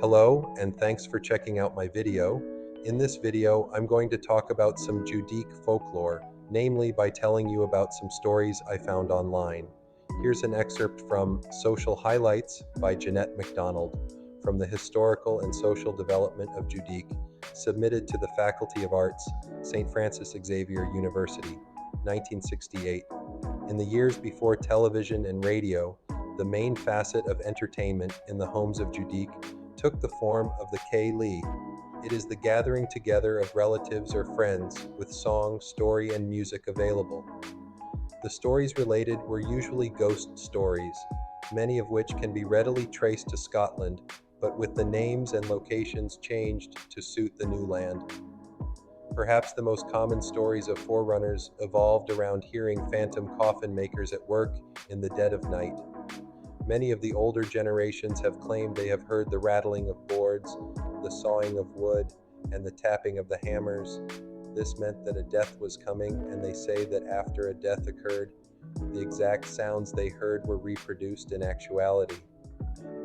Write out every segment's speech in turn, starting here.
Hello, and thanks for checking out my video. In this video, I'm going to talk about some Judique folklore, namely by telling you about some stories I found online. Here's an excerpt from Social Highlights by Janette MacDonald from the Historical and Social Development of Judique, submitted to the Faculty of Arts, St. Francis Xavier University, 1968. In the years before television and radio, the main facet of entertainment in the homes of Judique took the form of the K-Li. It is the gathering together of relatives or friends with song, story, and music available. The stories related were usually ghost stories, many of which can be readily traced to Scotland, but with the names and locations changed to suit the new land. Perhaps the most common stories of forerunners evolved around hearing phantom coffin makers at work in the dead of night. Many of the older generations have claimed they have heard the rattling of boards, the sawing of wood, and the tapping of the hammers. This meant that a death was coming, and they say that after a death occurred, the exact sounds they heard were reproduced in actuality.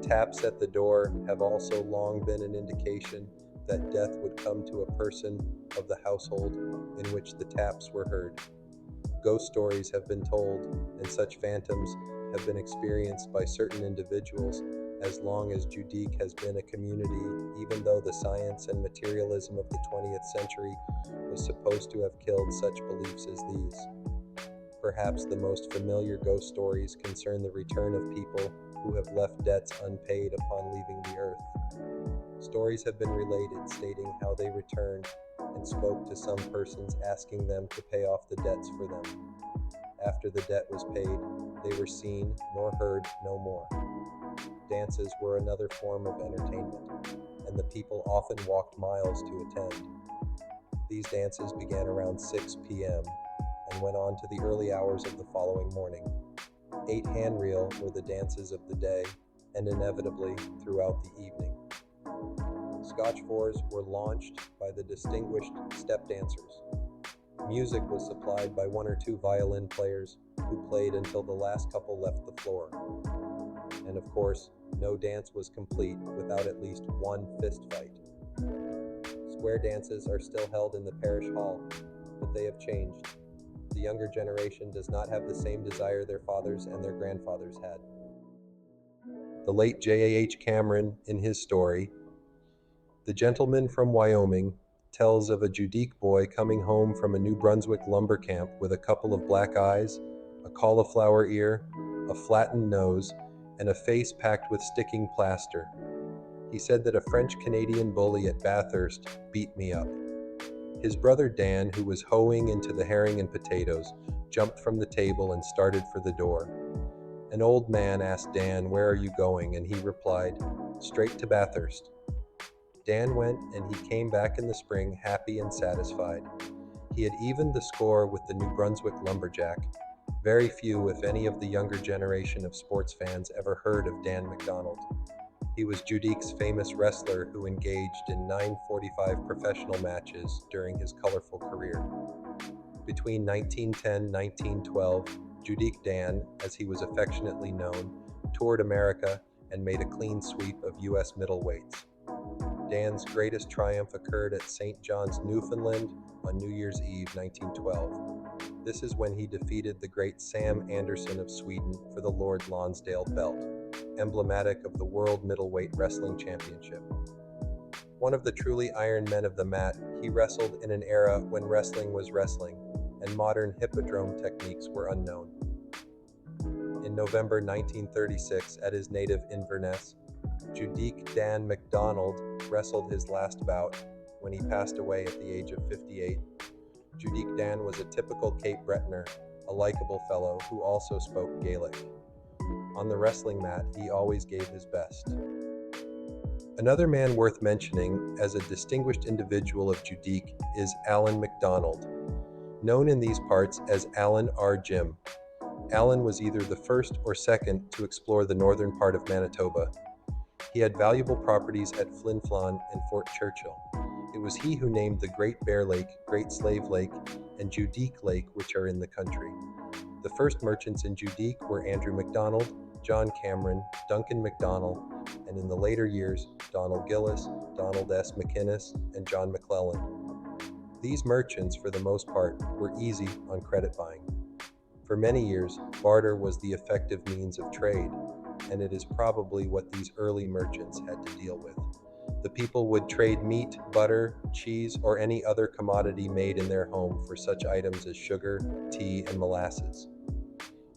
Taps at the door have also long been an indication that death would come to a person of the household in which the taps were heard. Ghost stories have been told, and such phantoms have been experienced by certain individuals as long as Judique has been a community, even though the science and materialism of the 20th century was supposed to have killed such beliefs as these. Perhaps the most familiar ghost stories concern the return of people who have left debts unpaid upon leaving the earth. Stories have been related stating how they returned and spoke to some persons asking them to pay off the debts for them. After the debt was paid, they were seen nor heard no more. Dances were another form of entertainment, and the people often walked miles to attend. These dances began around 6 p.m. and went on to the early hours of the following morning. 8 handreel were the dances of the day, and inevitably throughout the evening. Scotch fours were launched by the distinguished step dancers. Music was supplied by 1 or 2 violin players who played until the last couple left the floor. And of course, no dance was complete without at least one fist fight. Square dances are still held in the parish hall, but they have changed. The younger generation does not have the same desire their fathers and their grandfathers had. The late J.A.H. Cameron, in his story, "The Gentleman from Wyoming," tells of a Judique boy coming home from a New Brunswick lumber camp with a couple of black eyes, a cauliflower ear, a flattened nose, and a face packed with sticking plaster. He said that a French-Canadian bully at Bathurst beat me up. His brother Dan, who was hoeing into the herring and potatoes, jumped from the table and started for the door. An old man asked Dan, "Where are you going?" and he replied, "Straight to Bathurst." Dan went, and he came back in the spring happy and satisfied. He had evened the score with the New Brunswick lumberjack. Very few, if any, of the younger generation of sports fans ever heard of Dan MacDonald. He was Judique's famous wrestler who engaged in 945 professional matches during his colorful career. Between 1910 and 1912, Judique Dan, as he was affectionately known, toured America and made a clean sweep of U.S. middleweights. Dan's greatest triumph occurred at St. John's, Newfoundland on New Year's Eve 1912. This is when he defeated the great Sam Anderson of Sweden for the Lord Lonsdale belt, emblematic of the World Middleweight Wrestling Championship. One of the truly iron men of the mat, he wrestled in an era when wrestling was wrestling, and modern hippodrome techniques were unknown. In November 1936, at his native Inverness, Judique Dan MacDonald wrestled his last bout when he passed away at the age of 58. Judique Dan was a typical Cape Bretoner, a likable fellow who also spoke Gaelic. On the wrestling mat, he always gave his best. Another man worth mentioning as a distinguished individual of Judique is Allan MacDonald, known in these parts as Allan R. Jim. Allan was either the first or second to explore the northern part of Manitoba. He had valuable properties at Flin Flon and Fort Churchill. It was he who named the Great Bear Lake, Great Slave Lake, and Judique Lake, which are in the country. The first merchants in Judique were Andrew MacDonald, John Cameron, Duncan MacDonald, and in the later years, Donald Gillis, Donald S. McInnes, and John McClellan. These merchants, for the most part, were easy on credit buying. For many years, barter was the effective means of trade, and it is probably what these early merchants had to deal with. The people would trade meat, butter, cheese, or any other commodity made in their home for such items as sugar, tea, and molasses.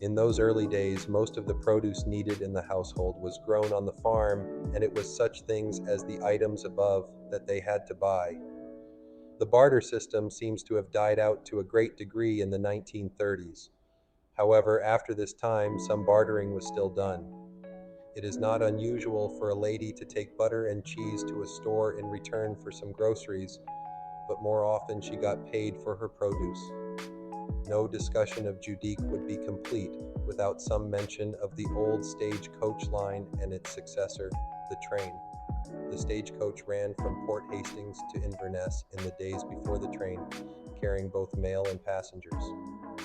In those early days, most of the produce needed in the household was grown on the farm, and it was such things as the items above that they had to buy. The barter system seems to have died out to a great degree in the 1930s. However, after this time, some bartering was still done. It is not unusual for a lady to take butter and cheese to a store in return for some groceries, but more often she got paid for her produce. No discussion of Judique would be complete without some mention of the old stagecoach line and its successor, the train. The stagecoach ran from Port Hastings to Inverness in the days before the train, carrying both mail and passengers.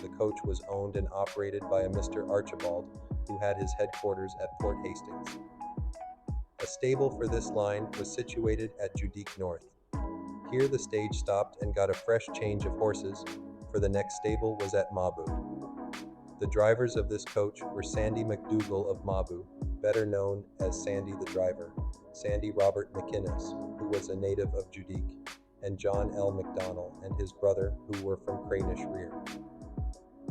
The coach was owned and operated by a Mr. Archibald, who had his headquarters at Port Hastings. A stable for this line was situated at Judique North. Here the stage stopped and got a fresh change of horses, for the next stable was at Mabu. The drivers of this coach were Sandy McDougall of Mabu, better known as Sandy the driver, Sandy Robert McInnes, who was a native of Judique, and John L. MacDonald and his brother, who were from Cranish Rear.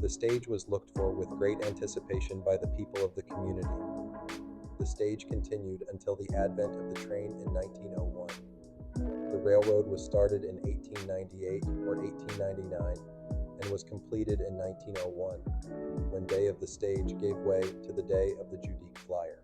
The stage was looked for with great anticipation by the people of the community. The stage continued until the advent of the train in 1901. The railroad was started in 1898 or 1899 and was completed in 1901, when Day of the Stage gave way to the Day of the Judique Flyer.